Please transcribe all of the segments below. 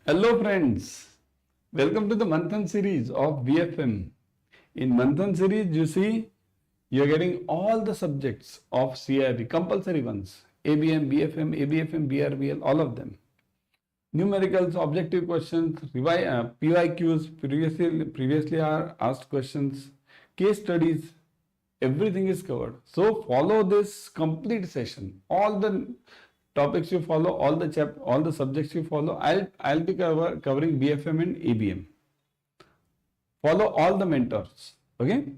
Hello friends, welcome to the Manthan series of BFM. In Manthan series, you see, you are getting all the subjects of CIB, compulsory ones, ABM, BFM, ABFM, BRBL, all of them. Numericals, objective questions, PYQs, previously are asked questions, case studies, everything is covered. So follow this complete session. All the topics you follow, all the subjects you follow. I'll be covering BFM and ABM. Follow all the mentors. Okay.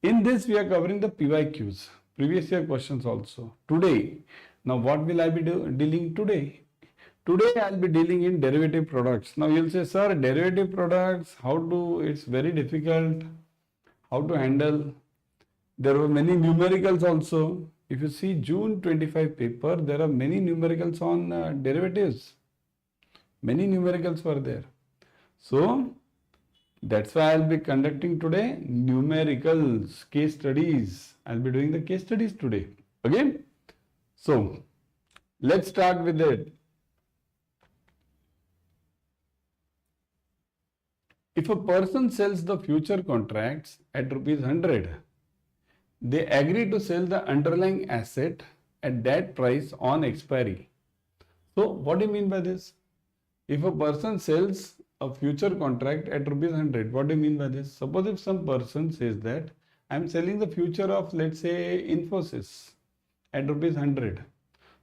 In this we are covering the PYQs, previous year questions also. Today, now what will I be dealing today? Today I'll be dealing in derivative products. Now you'll say, sir, derivative products, it's very difficult, how to handle. There were many numericals also. If you see June 25 paper, there are many numericals on derivatives. Many numericals were there. So, that's why I'll be conducting today numericals, case studies. I'll be doing the case studies today. Okay? So, let's start with it. If a person sells the future contracts at rupees 100, they agree to sell the underlying asset at that price on expiry. So, what do you mean by this? If a person sells a future contract at rupees 100, what do you mean by this? Suppose if some person says that I am selling the future of, let's say, Infosys at rupees 100.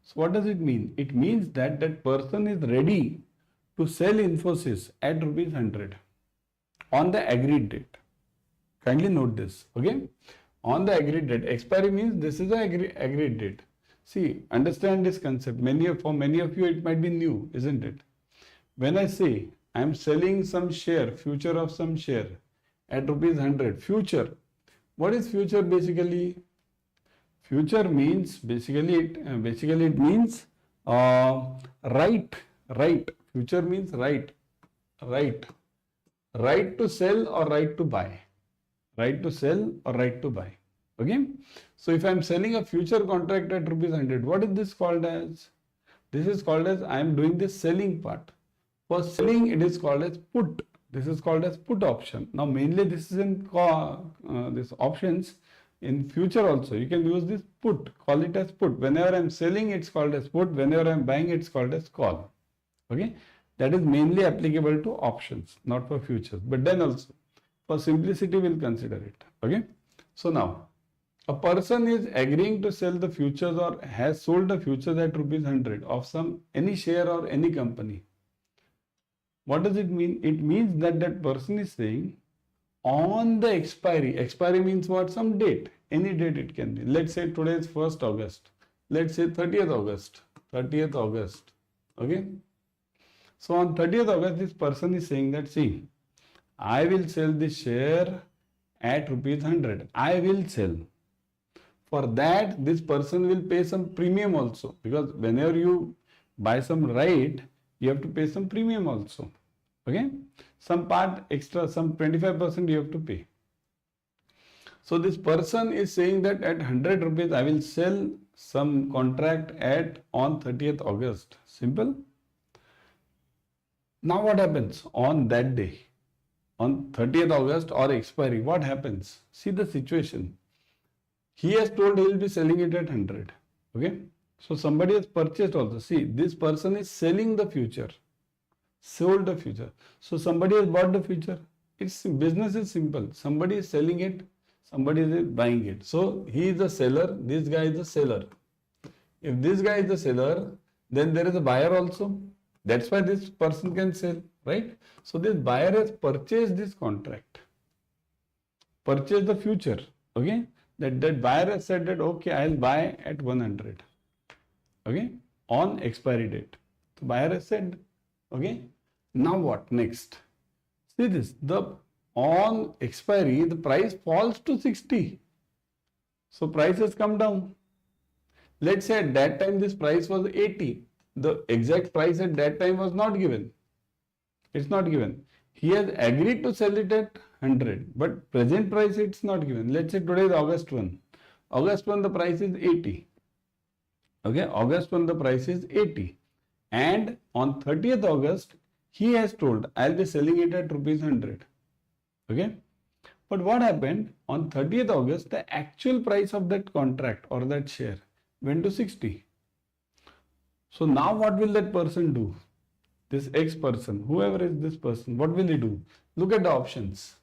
So, what does it mean? It means that that person is ready to sell Infosys at rupees 100 on the agreed date. Kindly note this, okay? On the agreed date. Expiry means this is the agreed date. See, understand this concept. For many of you, it might be new, isn't it? When I say I am selling some share, future of some share at rupees 100, future. What is future basically? Future means it means right. Future means right to sell or right to buy. Right to sell or right to buy. Okay. So if I am selling a future contract at rupees 100, what is this called as? This is called as I am doing the selling part. For selling, it is called as put. This is called as put option. Now mainly this is in this options in future also. You can use this put. Call it as put. Whenever I am selling, it's called as put. Whenever I am buying, it's called as call. Okay. That is mainly applicable to options, not for futures. But then also, for simplicity, we'll consider it. Okay. So now, a person is agreeing to sell the futures or has sold the futures at rupees 100 of any share or any company. What does it mean? It means that that person is saying on the expiry. Expiry means what? Some date. Any date it can be. Let's say today is 1st August. Let's say 30th August. 30th August. Okay. So on 30th August, this person is saying that, see, I will sell this share at rupees 100. I will sell. For that, this person will pay some premium also, because whenever you buy some right, you have to pay some premium also. Okay. Some part extra, some 25% you have to pay. So this person is saying that at 100 rupees, I will sell some contract on 30th August. Simple. Now what happens on that day? On 30th August or expiry, what happens? See the situation. He has told he will be selling it at 100. Okay. So somebody has purchased also. See, this person is selling the future. Sold the future. So somebody has bought the future. Business is simple. Somebody is selling it. Somebody is buying it. So he is the seller. This guy is the seller. If this guy is the seller, then there is a buyer also. That's why this person can sell, right? So this buyer has purchased this contract. Purchased the future. Okay. That buyer has said that, okay, I'll buy at 100. Okay. On expiry date. The buyer has said, okay. Now what next? See this, on expiry, the price falls to 60. So price has come down. Let's say at that time this price was 80. The exact price at that time was not given. It's not given. He has agreed to sell it at 100, but present price it's not given. Let's say today is August 1. August 1 the price is 80. Okay, August 1 the price is 80. And on 30th August, He has told, I'll be selling it at rupees 100. Okay. But what happened? On 30th August, the actual price of that contract or that share went to 60. So now what will that person do? This X person, whoever is this person, what will he do? Look at the options.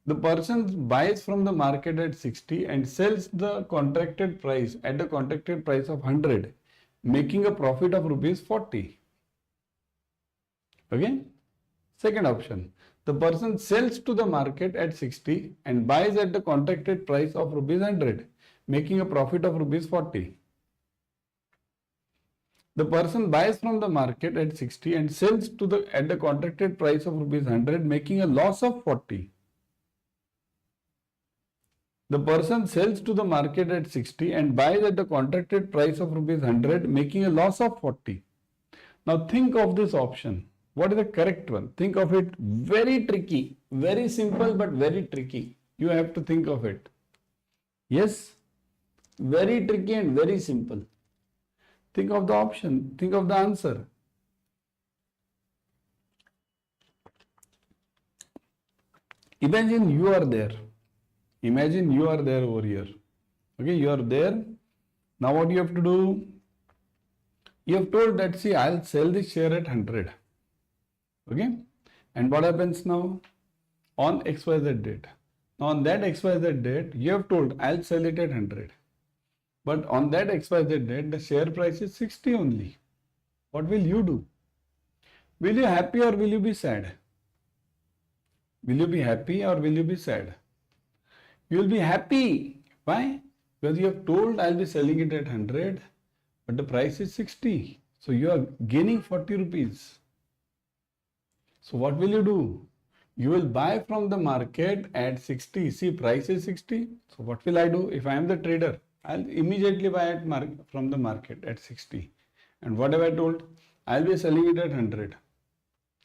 The person buys from the market at 60 and sells the contracted price at the contracted price of 100, making a profit of rupees 40. Okay. Second option, the person sells to the market at 60 and buys at the contracted price of rupees 100, making a profit of rupees 40. The person buys from the market at 60 and sells to at the contracted price of rupees 100, making a loss of 40. The person sells to the market at 60 and buys at the contracted price of rupees 100, making a loss of 40. Now think of this option. What is the correct one? Think of it. Very tricky, very simple but very tricky. You have to think of it. Yes, very tricky and very simple. Think of the option, think of the answer. Imagine you are there. Imagine you are there over here. Okay, you are there. Now what you have to do? You have told that, see, I'll sell this share at 100. Okay, and what happens now? On XYZ date. Now on that XYZ date, you have told, I'll sell it at 100. But on that XYZ date, the share price is 60 only. What will you do? Will you happy or will you be sad? Will you be happy or will you be sad? You will be happy. Why? Because you have told I'll be selling it at 100, but the price is 60. So you are gaining 40 rupees. So what will you do? You will buy from the market at 60. See, price is 60. So what will I do? If I am the trader, I'll immediately buy from the market at 60. And what have I told? I'll be selling it at 100.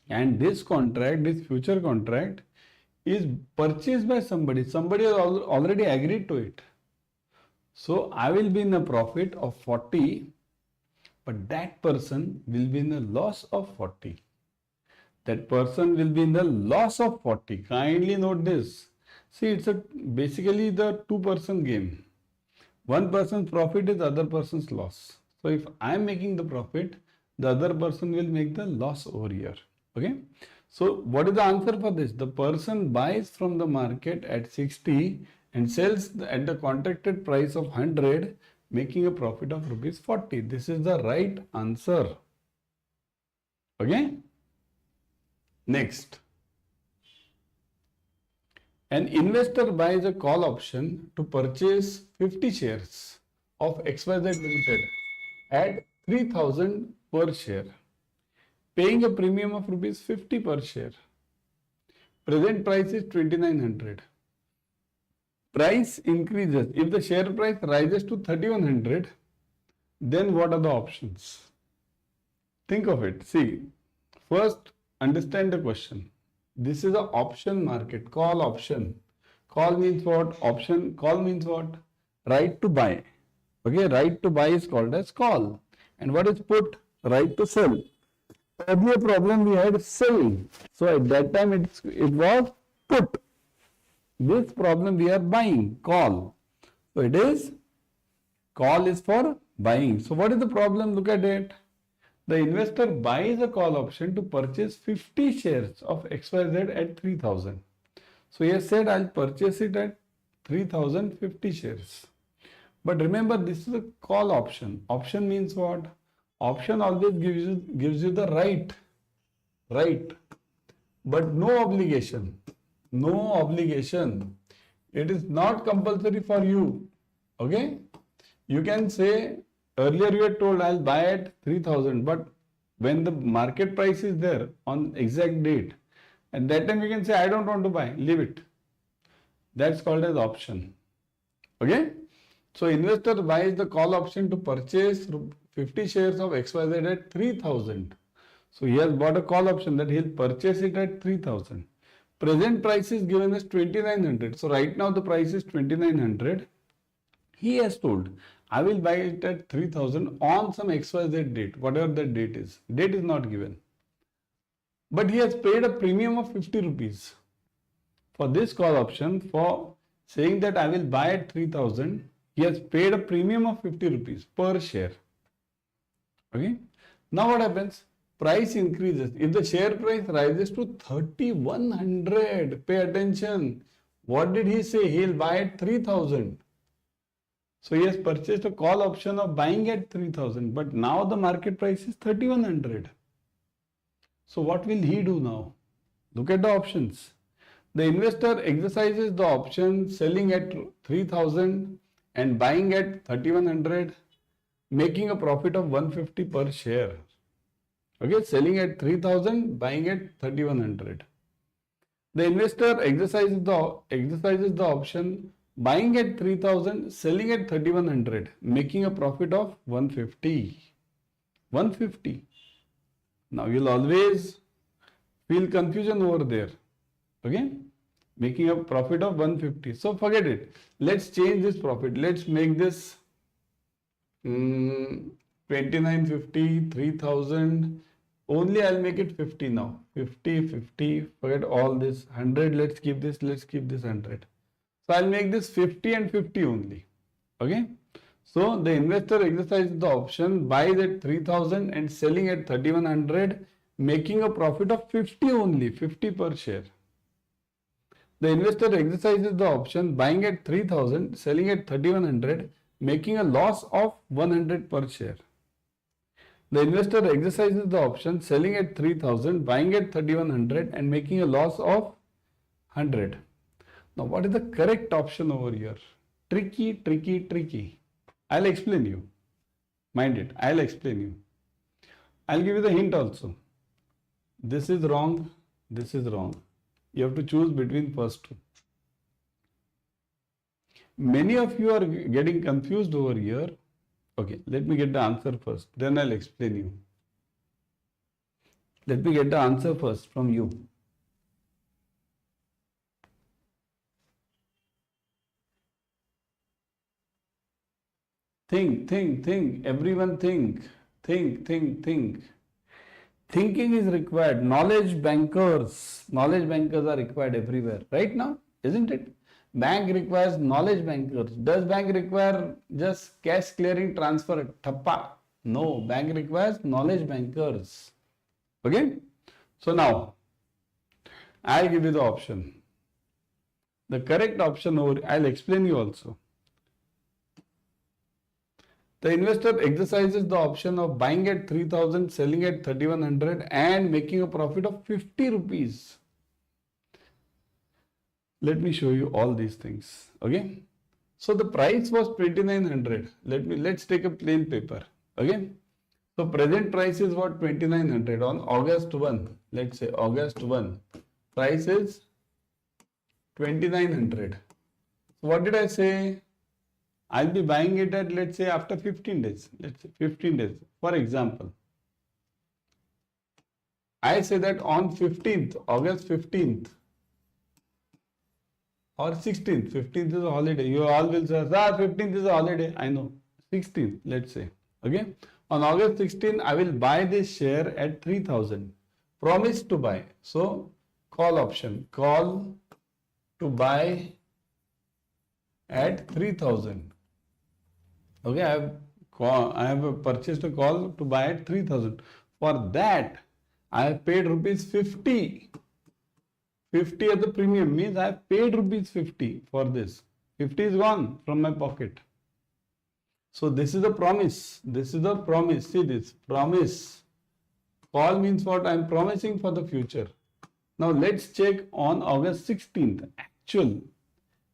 And this contract, this future contract is purchased by somebody. Somebody has already agreed to it. So I will be in a profit of 40, but that person will be in a loss of 40. That person will be in the loss of 40. Kindly note this. See, it's basically the two-person game. One person's profit is the other person's loss. So if I am making the profit, the other person will make the loss over here. Okay. So what is the answer for this? The person buys from the market at 60 and sells at the contracted price of 100, making a profit of rupees 40. This is the right answer. Okay. Next. An investor buys a call option to purchase 50 shares of XYZ Limited at 3,000 per share, paying a premium of rupees 50 per share. Present price is 2,900. Price increases. If the share price rises to 3,100, then what are the options? Think of it. See, first understand the question. This is an option market, call option. Call means what? Option, call means what? Right to buy. Okay, right to buy is called as call. And what is put? Right to sell. Earlier problem we had selling. So at that time it was put. This problem we are buying, call. So it is, call is for buying. So what is the problem? Look at it. The investor buys a call option to purchase 50 shares of XYZ at 3,000. So he has said, I'll purchase it at 3,050 shares. But remember, this is a call option. Option means what? Option always gives you the right. Right. But no obligation. No obligation. It is not compulsory for you. Okay? You can say, earlier you had told I'll buy at 3,000, but when the market price is there on exact date, at that time you can say I don't want to buy, leave it. That's called as option. Okay? So investor buys the call option to purchase 50 shares of XYZ at 3,000. So he has bought a call option that he'll purchase it at 3,000. Present price is given as 2,900. So right now the price is 2,900. He has told, I will buy it at 3,000 on some XYZ date, whatever that date is. Date is not given. but he has paid a premium of 50 rupees. For this call option, for saying that I will buy at 3000, he has paid a premium of 50 rupees per share. Okay. Now what happens? Price increases. If the share price rises to 3100, pay attention. What did he say? He'll buy at 3000. So he has purchased a call option of buying at 3000, but now the market price is 3100. So what will he do now? Look at the options. The investor exercises the option selling at 3000 and buying at 3100, making a profit of 150 per share. Okay, selling at 3000, buying at 3100. The investor exercises the option buying at 3000, selling at 3100, making a profit of 150. 150. Now you'll always feel confusion over there. Okay, making a profit of 150. So forget it. Let's change this profit. Let's make this 2950, 3000. Only I'll make it 50 now. 50, 50. Forget all this. 100. Let's keep this. Let's keep this 100. So I'll make this 50 and 50 only. Okay. So the investor exercises the option, buys at 3000 and selling at 3100, making a profit of 50 only, 50 per share. The investor exercises the option, buying at 3000, selling at 3100, making a loss of 100 per share. The investor exercises the option, selling at 3000, buying at 3100 and making a loss of 100. Now what is the correct option over here? Tricky, tricky, tricky. I'll explain you. Mind it, I'll explain you. I'll give you the hint also. This is wrong, this is wrong. You have to choose between first two. Many of you are getting confused over here. Okay, let me get the answer first, then I'll explain you. Let me get the answer first from you. Think, everyone think. Thinking is required. Knowledge bankers are required everywhere. Right now, isn't it? Bank requires knowledge bankers. Does bank require just cash clearing transfer? Thappa. No, bank requires knowledge bankers. Okay? So now, I'll give you the option. The correct option over, I'll explain you also. The investor exercises the option of buying at 3000, selling at 3100 and making a profit of 50 rupees. Let me show you all these things. Okay. So the price was 2900. Let's take a plain paper. Okay. So present price is what? 2900 on August 1. Let's say August 1. Price is 2900. So what did I say? I'll be buying it at, let's say, after 15 days. Let's say 15 days. For example, I say that on 15th, August 15th or 16th. 15th is a holiday. You all will say, sir, 15th is a holiday. I know. 16th, let's say. Okay. On August 16th, I will buy this share at 3000. Promise to buy. So, call option. Call to buy at 3000. Okay, I have purchased a call to buy at 3000. For that, I have paid rupees 50. 50 as the premium means I have paid rupees 50 for this. 50 is gone from my pocket. So this is a promise. This is a promise. See this, promise. Call means what? I am promising for the future. Now let's check on August 16th.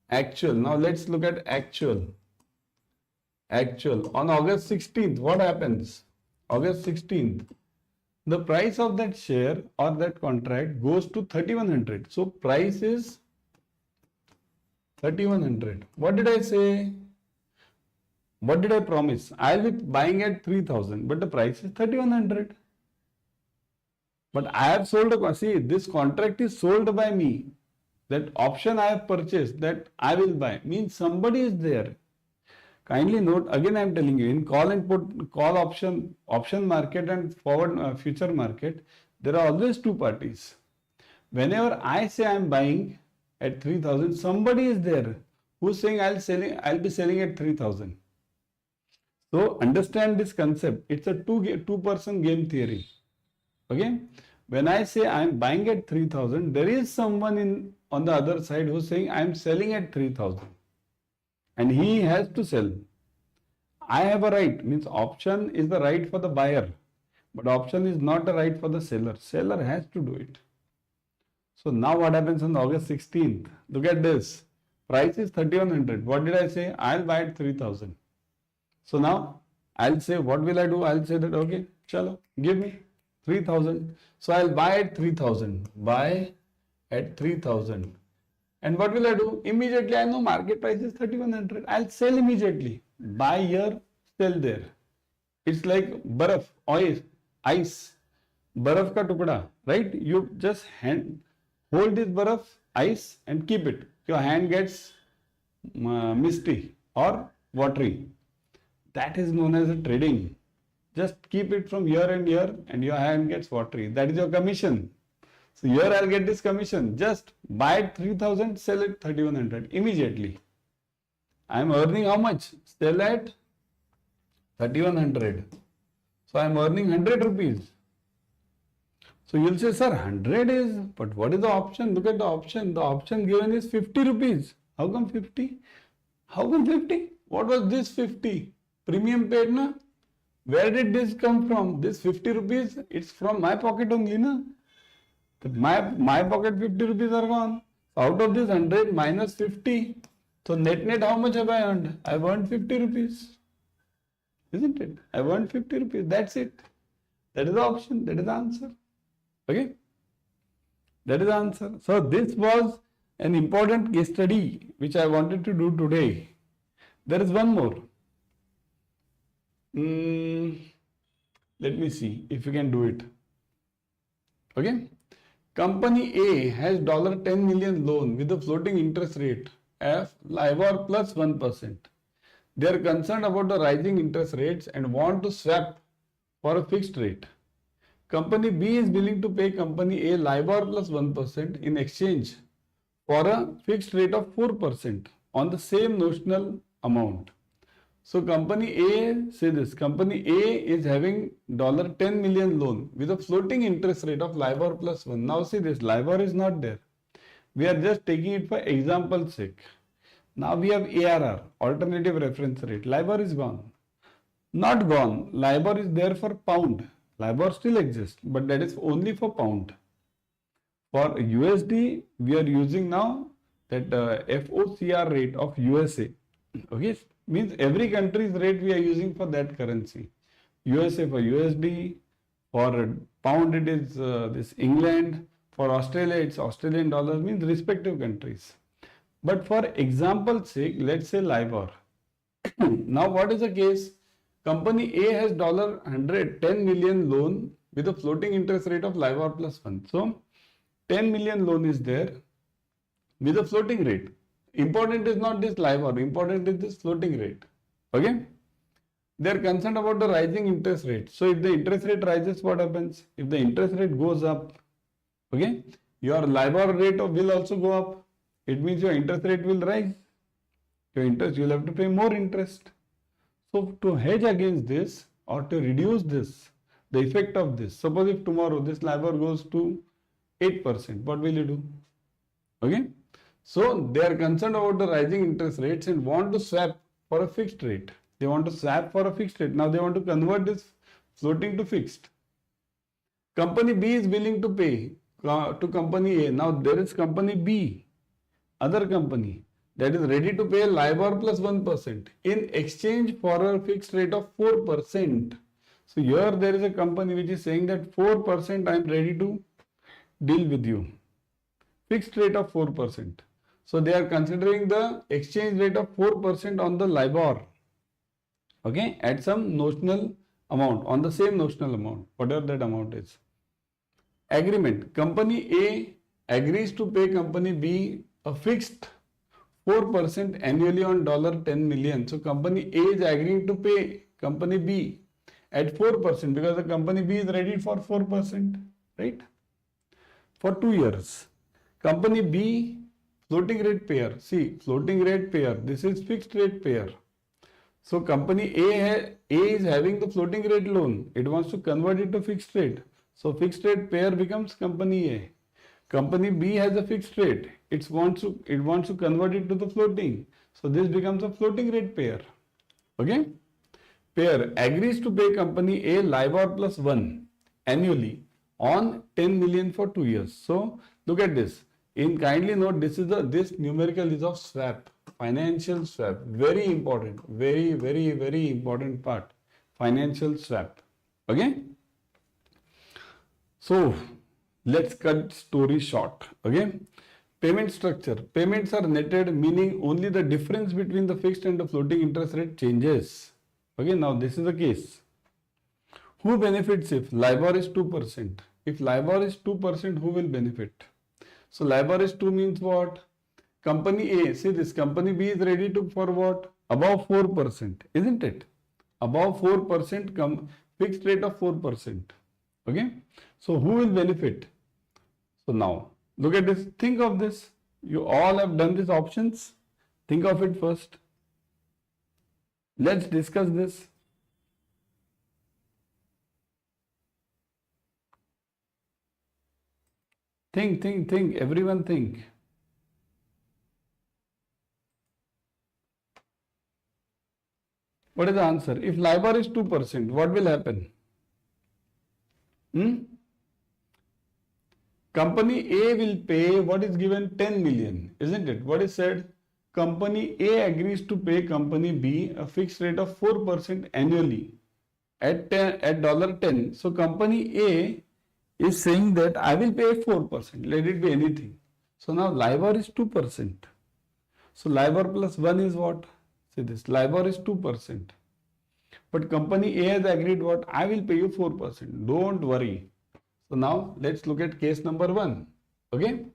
Actual. Now let's look at actual. On August 16th, what happens? August 16th, the price of that share or that contract goes to 3100. So price is 3100. What did I say? What did I promise? I'll be buying at 3000, but the price is 3100. But I have sold see, this contract is sold by me. That option I have purchased, that I will buy, means somebody is there. Kindly note, again I am telling you, in call and put, call option market and forward future market, There are always two parties. Whenever I say I'm buying at 3,000, somebody is there who's saying I'll be selling at 3,000. So understand this concept. It's a two-person game theory. Okay. When I say I'm buying at 3,000, there is someone on the other side who's saying I'm selling at 3,000. And he has to sell. I have a right, means option is the right for the buyer, but option is not a right for the seller. Seller has to do it. So now what happens on August 16th? Look at this. Price is 3,100. What did I say? I'll buy at 3,000. So now I'll say, what will I do? I'll say that, okay, chalo, give me 3,000. So I'll buy at 3,000. Buy at 3,000. And what will I do? Immediately I know market price is 3,100. I'll sell immediately. Buy here, sell there. It's like baraf, oil, ice, baraf ka tukda, right? You just hold this baraf, ice, and keep it. Your hand gets misty or watery. That is known as a trading. Just keep it from here and here, and your hand gets watery. That is your commission. So here I'll get this commission. Just buy at 3,000, sell it 3,100 immediately. I am earning how much? Sell at 3,100. So I am earning 100 rupees. So you'll say, sir, 100 is, but what is the option? Look at the option. The option given is 50 rupees. How come 50? How come 50? What was this 50? Premium paid, na? Where did this come from? This 50 rupees, it's from my pocket only, na? My pocket 50 rupees are gone. Out of this 100 minus 50. So net how much have I earned? I've earned 50 rupees. Isn't it? I've earned 50 rupees. That's it. That is the option. That is the answer. Okay? That is the answer. So this was an important case study which I wanted to do today. There is one more. Let me see if you can do it. Okay? Company A has $10 million loan with a floating interest rate of LIBOR plus 1%. They are concerned about the rising interest rates and want to swap for a fixed rate. Company B is willing to pay Company A LIBOR plus 1% in exchange for a fixed rate of 4% on the same notional amount. So Company A, say this, Company A is having $10 million loan with a floating interest rate of LIBOR plus 1. Now see this, LIBOR is not there. We are just taking it for example's sake. Now we have ARR, alternative reference rate. LIBOR is gone. Not gone. LIBOR is there for pound. LIBOR still exists, but that is only for pound. For USD, we are using now that FOCR rate of USA. Okay, means every country's rate we are using for that currency. USA for USD, for pound it is this England, for Australia it's Australian dollars, means respective countries. But for example's sake, let's say LIBOR. Now what is the case? Company A has $10 million loan with a floating interest rate of LIBOR plus 1. So 10 million loan is there with a floating rate. Important is not this LIBOR, important is this floating rate. Okay? They are concerned about the rising interest rate. So if the interest rate rises, what happens? If the interest rate goes up, okay, your LIBOR rate will also go up. It means your interest rate will rise. Your interest, you will have to pay more interest. So to hedge against this or to reduce this, the effect of this, suppose if tomorrow this LIBOR goes to 8%, what will you do? Okay. So they are concerned about the rising interest rates and want to swap for a fixed rate. They want to swap for a fixed rate. Now they want to convert this floating to fixed. Company B is willing to pay to Company A. Now there is Company B, other company, that is ready to pay LIBOR plus 1% in exchange for a fixed rate of 4%. So here there is a company which is saying that 4% I am ready to deal with you. Fixed rate of 4%. So they are considering the exchange rate of 4% on the LIBOR. Okay, at some notional amount, on the same notional amount, whatever that amount is. Agreement. Company A agrees to pay Company B a fixed 4% annually on $10 million. So Company A is agreeing to pay Company B at 4% because the Company B is ready for 4%. right? For 2 years. Company B, floating rate payer. See, floating rate payer. This is fixed rate payer. So company A is having the floating rate loan. It wants to convert it to fixed rate. So fixed rate payer becomes company A. Company B has a fixed rate. It wants to convert it to the floating. So this becomes a floating rate payer. Okay? Payer agrees to pay company A LIBOR plus 1 annually on 10 million for 2 years. So look at this. In kindly note, this numerical is of swap, financial swap. Very important, very, very, very important part. Financial swap. Okay? So let's cut story short. Okay? Payment structure. Payments are netted, meaning only the difference between the fixed and the floating interest rate changes. Okay, now this is the case. Who benefits if LIBOR is 2%? If LIBOR is 2%, who will benefit? So LIBOR is 2 means what? Company A, see this, company B is ready to for what? Above 4%, isn't it? Above 4%, fixed rate of 4%. Okay, so who will benefit? So now, look at this, think of this. You all have done these options. Think of it first. Let's discuss this. Think, everyone think. What is the answer? If LIBOR is 2%, what will happen? Company A will pay what is given 10 million, isn't it? What is said? Company A agrees to pay company B a fixed rate of 4% annually at $10. So company A is saying that I will pay 4%, let it be anything. So now LIBOR is 2%. So LIBOR plus 1 is what? See this, LIBOR is 2%. But company A has agreed what? I will pay you 4%. Don't worry. So now let's look at case number 1. Okay?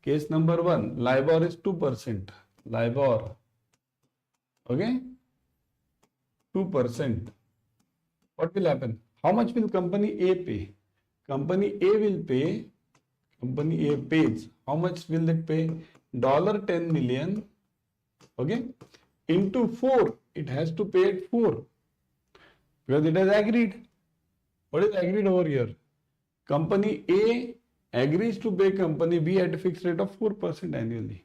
Case number 1, LIBOR is 2%. LIBOR. Okay? 2%. What will happen? How much will company A pay? Company A will pay, company A pays, how much will it pay? $10 million, okay, into 4, it has to pay at 4, because it has agreed. What is agreed over here? Company A agrees to pay company B at a fixed rate of 4% annually.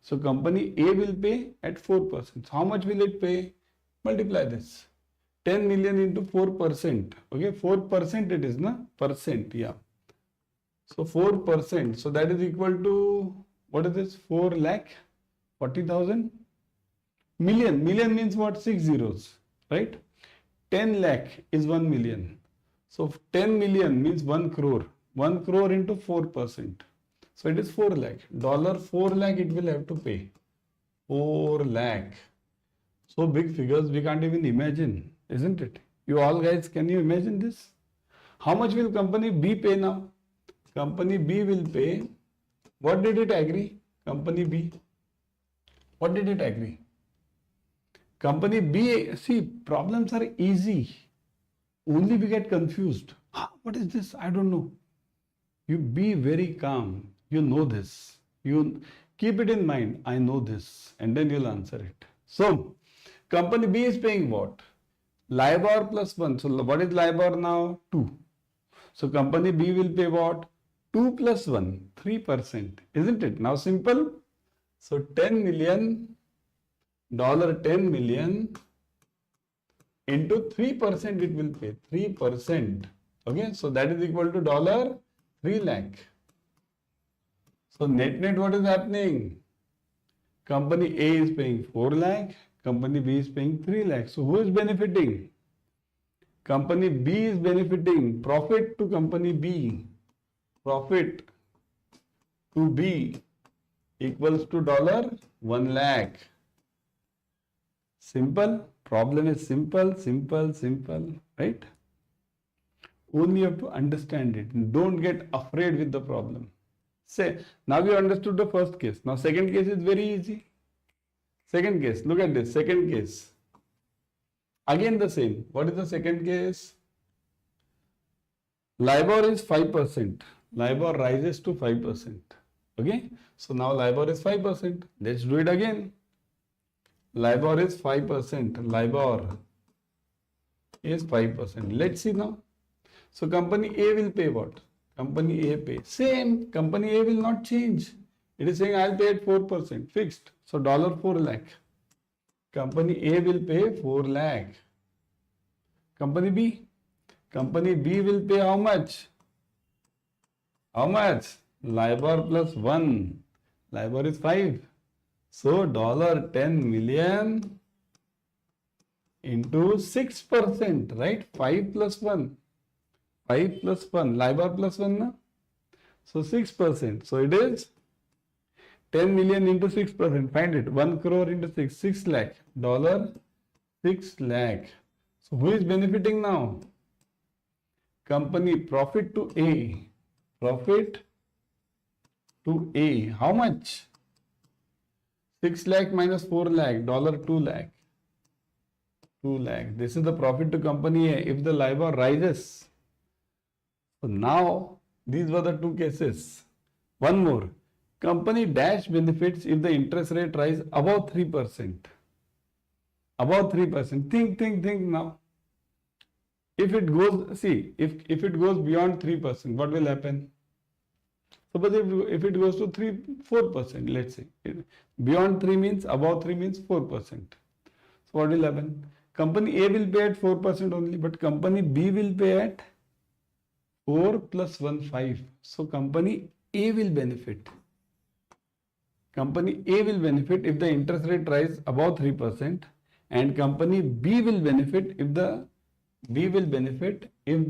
So company A will pay at 4%. So how much will it pay? Multiply this. 10 million into 4%. Okay, 4% it is, na? Percent, yeah. So 4%. So that is equal to, what is this? 4,40,000? Million. Million means what? 6 zeros, right? 10 lakh is 1 million. So 10 million means 1 crore. 1 crore into 4%. So it is 4 lakh. $4 lakh it will have to pay. 4 lakh. So big figures we can't even imagine. Isn't it? You all guys, can you imagine this? How much will company B pay now? Company B will pay, what did it agree? Company B. What did it agree? Company B, see, problems are easy. Only we get confused. What is this? I don't know. You be very calm. You know this. You keep it in mind. I know this. And then you'll answer it. So, company B is paying what? LIBOR plus 1. So what is LIBOR now? 2. So company B will pay what? 2 plus 1, 3%. Isn't it? Now simple. So 10 million, $10 million into 3% it will pay. 3%. Okay. So that is equal to $3 lakh. So net what is happening? Company A is paying 4 lakh. Company B is paying 3 lakhs. So who is benefiting? Company B is benefiting. Profit to company B. Profit to B equals to $1 lakh. Simple. Problem is simple, right? Only you have to understand it. Don't get afraid with the problem. Say, now you understood the first case. Now second case is very easy. Second case, look at this, second case. Again the same. What is the second case? LIBOR is 5%. LIBOR rises to 5%. Okay. So now LIBOR is 5%. Let's do it again. LIBOR is 5%. LIBOR is 5%. Let's see now. So company A will pay what? Company A pay. Same. Company A will not change. It is saying I'll pay at 4%. Fixed. So $4 lakh. Company A will pay 4 lakh. Company B. Company B will pay how much? How much? LIBOR plus 1. LIBOR is 5. So $10 million into 6%, right? 5 plus 1. 5 plus 1. LIBOR plus 1, na? So 6%. So it is 10 million into 6%. Find it. 1 crore into 6. 6 lakh. $6 lakh. So who is benefiting now? Company profit to A. Profit to A. How much? 6 lakh minus 4 lakh. $2 lakh. 2 lakh. This is the profit to company A if the LIBOR rises. So now these were the two cases. One more. Company dash benefits if the interest rate rise above 3%. Above 3%. Think now. If it goes, see, if it goes beyond 3%, what will happen? Suppose if it goes to 4%, let's say. Beyond 3 means, above 3 means 4%. So what will happen? Company A will pay at 4% only, but company B will pay at 4 plus 1, 5. So company A will benefit. Company A will benefit if the interest rate rise above 3%, and company B will benefit if the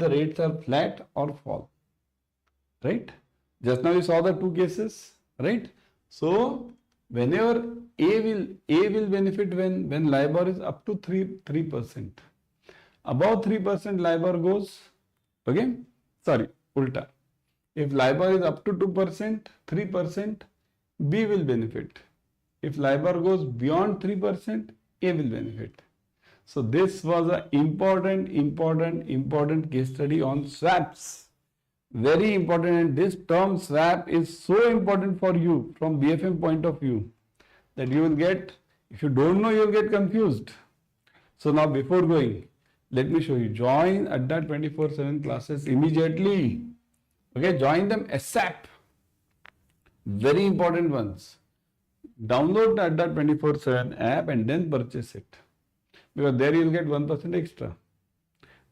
rates are flat or fall. Right? Just now you saw the two cases, right? So whenever A will benefit when LIBOR is up to 3%. Above 3% LIBOR goes, okay? Sorry, ulta. If LIBOR is up to 2%, 3%, B will benefit. If LIBOR goes beyond 3%, A will benefit. So this was an important case study on swaps. Very important, and this term swap is so important for you from BFM point of view that you will get, if you don't know, you will get confused. So now before going, let me show you. Join Adda 24/7 classes immediately. Okay, join them ASAP. Very important ones. Download the Adda 24/7 app and then purchase it. Because there you will get 1% extra.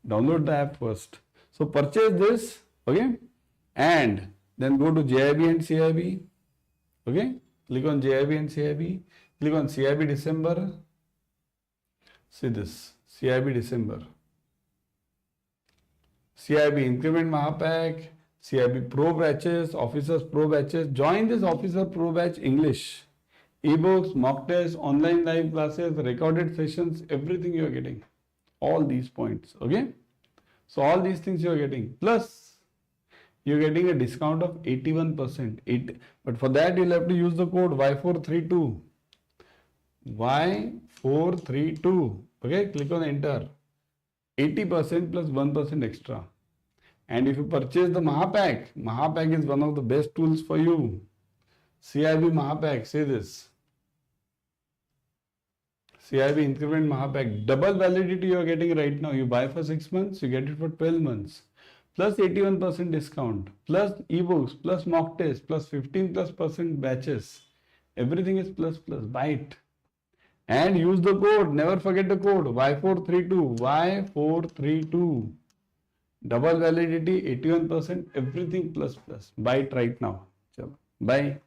Download the app first. So purchase this, okay? And then go to JAIIB and CAIIB. Okay? Click on JAIIB and CAIIB. Click on CAIIB December. See this. CAIIB December. CAIIB Increment Mahapack. CAIIB Pro Batches. Officers Pro Batches. Join this Officer Pro Batch English. Ebooks, mock tests, online live classes, recorded sessions, everything you are getting. All these points. Okay? So all these things you are getting. Plus, you are getting a discount of 81%. But for that, you will have to use the code Y432. Y432. Okay? Click on enter. 80% plus 1% extra. And if you purchase the Mahapack, Mahapack is one of the best tools for you. CAIIB Mahapack, say this. CAIIB Increment Mahapack, double validity you are getting right now. You buy for 6 months, you get it for 12 months. Plus 81% discount, plus ebooks, plus mock test, plus 15+% batches. Everything is plus. Buy it. And use the code. Never forget the code. Y432. Y432. Double validity, 81%, everything plus. Buy it right now. Bye.